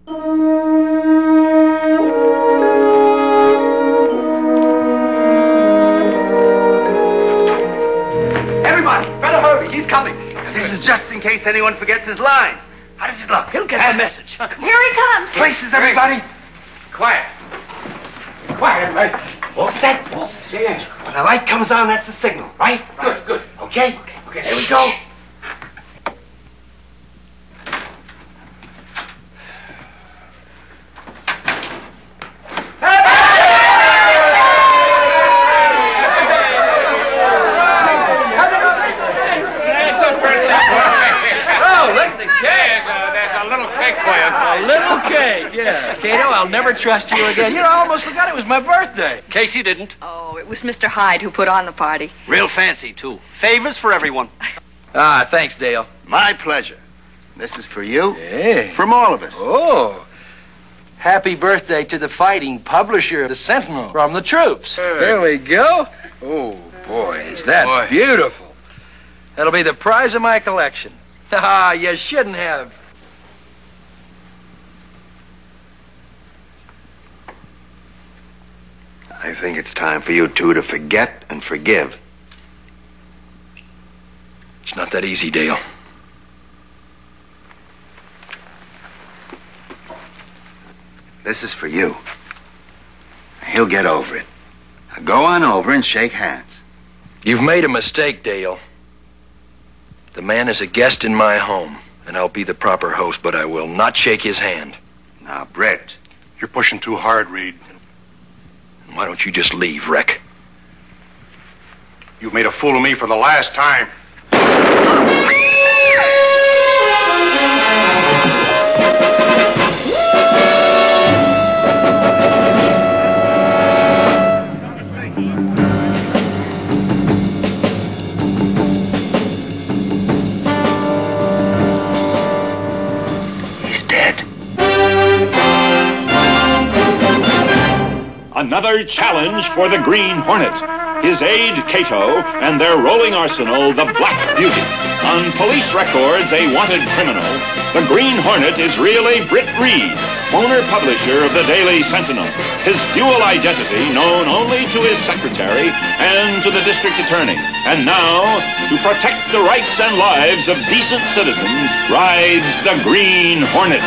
Everybody, better hurry. He's coming. This is just in case anyone forgets his lines. How does it look? He'll get the message. Here he comes. Places, everybody. Quiet. Quiet, everybody. All set? All set. Yeah. When the light comes on, that's the signal, right? Good, good. Okay? Okay, here we go. Cato, I'll never trust you again. You know, I almost forgot it was my birthday. Casey didn't. Oh, it was Mr. Hyde who put on the party. Real fancy, too. Favors for everyone. Ah, thanks, Dale. My pleasure. This is for you. Hey. From all of us. Oh. Happy birthday to the fighting publisher of the Sentinel from the troops. There we go. Oh, boy, is that beautiful. That'll be the prize of my collection. Ah, you shouldn't have. I think it's time for you two to forget and forgive. It's not that easy, Dale. This is for you. He'll get over it. Now go on over and shake hands. You've made a mistake, Dale. The man is a guest in my home, and I'll be the proper host, but I will not shake his hand. Now, Brett. You're pushing too hard, Reid. Why don't you just leave, Rech? You've made a fool of me for the last time. He's dead. Another challenge for the Green Hornet, his aide Cato, and their rolling arsenal, the Black Beauty. On police records, a wanted criminal, the Green Hornet is really Britt Reid, owner-publisher of the Daily Sentinel. His dual identity known only to his secretary and to the district attorney. And now, to protect the rights and lives of decent citizens, rides the Green Hornet.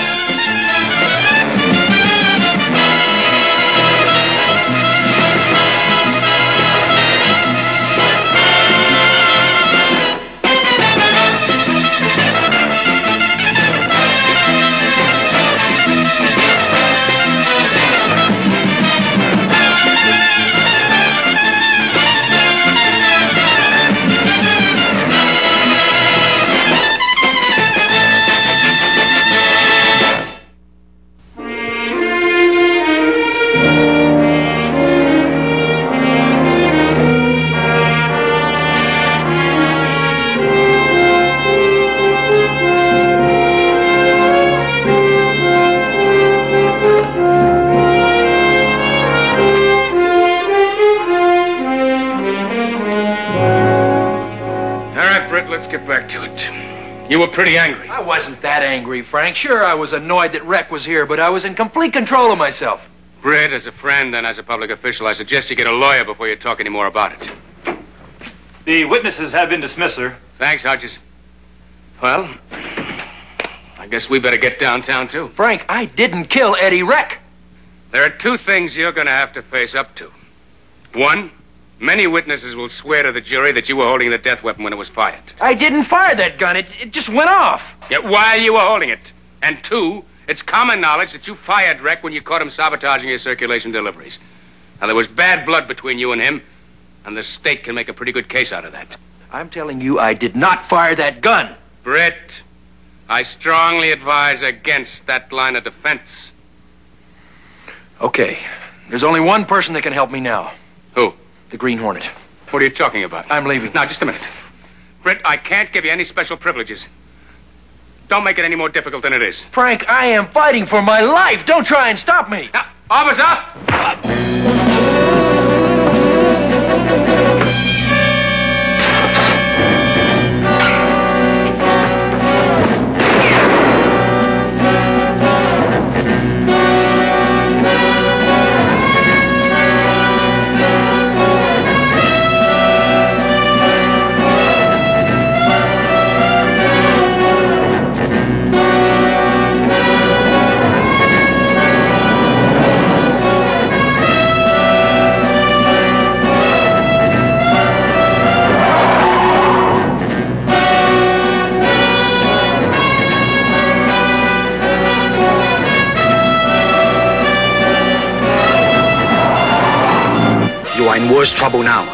Let's get back to it. You were pretty angry. I wasn't that angry, Frank. Sure, I was annoyed that Rech was here, but I was in complete control of myself. Britt, as a friend and as a public official, I suggest you get a lawyer before you talk any more about it. The witnesses have been dismissed, sir. Thanks, Hodges. Well, I guess we better get downtown, too. Frank, I didn't kill Eddie Rech. There are two things you're going to have to face up to. One, many witnesses will swear to the jury that you were holding the death weapon when it was fired. I didn't fire that gun. It just went off. Yet while you were holding it. And two, it's common knowledge that you fired Rech when you caught him sabotaging your circulation deliveries. Now, there was bad blood between you and him, and the state can make a pretty good case out of that. I'm telling you, I did not fire that gun. Britt, I strongly advise against that line of defense. Okay. There's only one person that can help me now. Who? The Green Hornet. What are you talking about? I'm leaving. Now, just a minute. Britt, I can't give you any special privileges. Don't make it any more difficult than it is. Frank, I am fighting for my life. Don't try and stop me. Now, officer! in worse trouble now.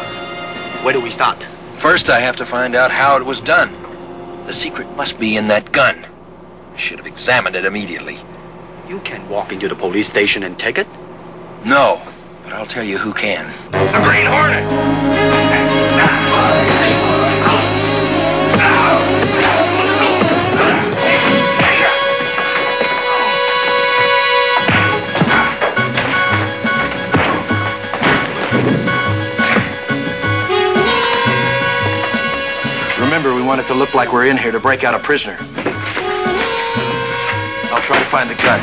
Where do we start? First, I have to find out how it was done. The secret must be in that gun. I should have examined it immediately. You can walk into the police station and take it? No, but I'll tell you who can. The Green Hornet! Remember, we want it to look like we're in here to break out a prisoner. I'll try to find the gun.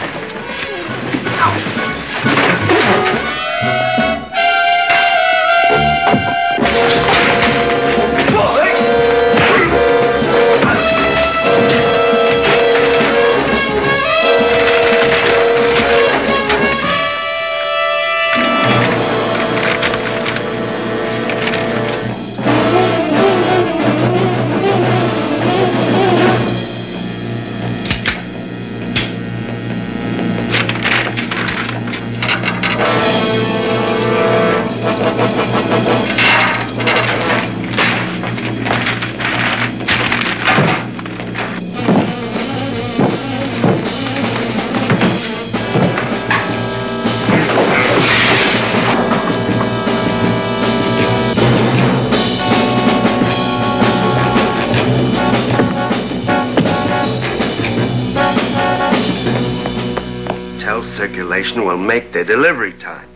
Circulation will make their delivery time.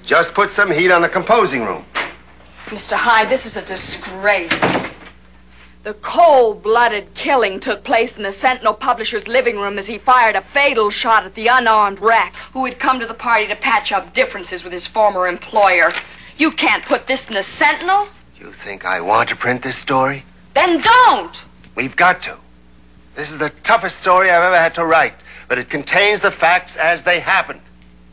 Just put some heat on the composing room. Mr. Hyde, this is a disgrace. The cold-blooded killing took place in the Sentinel publisher's living room as he fired a fatal shot at the unarmed Rech, who had come to the party to patch up differences with his former employer. You can't put this in the Sentinel. You think I want to print this story? Then don't! We've got to. This is the toughest story I've ever had to write, but it contains the facts as they happened.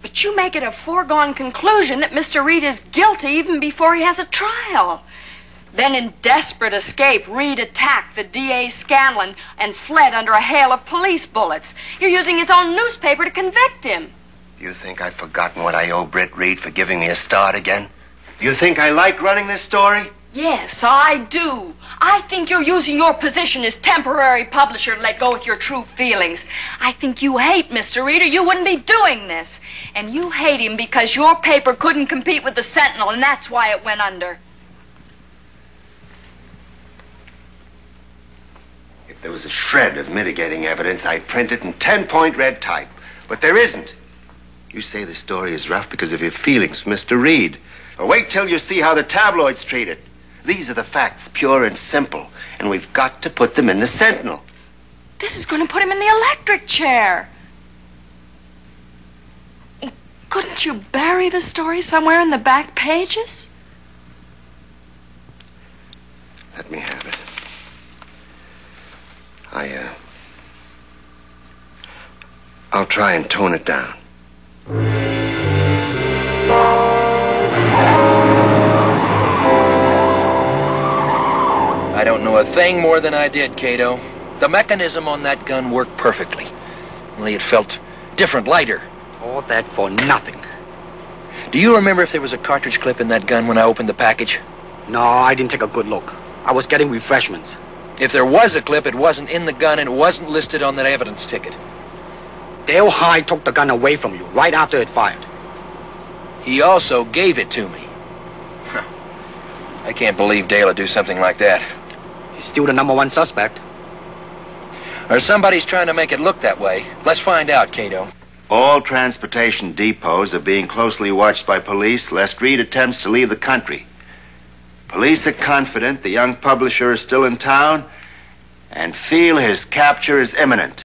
But you make it a foregone conclusion that Mr. Reid is guilty even before he has a trial. Then in desperate escape, Reid attacked the D.A. Scanlon and fled under a hail of police bullets. You're using his own newspaper to convict him. You think I've forgotten what I owe Britt Reid for giving me a start again? Do you think I like running this story? Yes, I do. I think you're using your position as temporary publisher to let go with your true feelings. I think you hate Mr. Reid or you wouldn't be doing this. And you hate him because your paper couldn't compete with the Sentinel, and that's why it went under. If there was a shred of mitigating evidence, I'd print it in 10-point red type. But there isn't. You say the story is rough because of your feelings for Mr. Reid. Well, wait till you see how the tabloids treat it. These are the facts, pure and simple, and we've got to put them in the Sentinel. This is going to put him in the electric chair. Couldn't you bury the story somewhere in the back pages? Let me have it. I'll try and tone it down. I don't know a thing more than I did, Cato. The mechanism on that gun worked perfectly. Only it felt different, lighter. All that for nothing. Do you remember if there was a cartridge clip in that gun when I opened the package? No, I didn't take a good look. I was getting refreshments. If there was a clip, it wasn't in the gun and it wasn't listed on that evidence ticket. Dale Hyde took the gun away from you right after it fired. He also gave it to me. I can't believe Dale would do something like that. He's still the #1 suspect. Or somebody's trying to make it look that way. Let's find out, Cato. All transportation depots are being closely watched by police lest Reid attempts to leave the country. Police are confident the young publisher is still in town and feel his capture is imminent.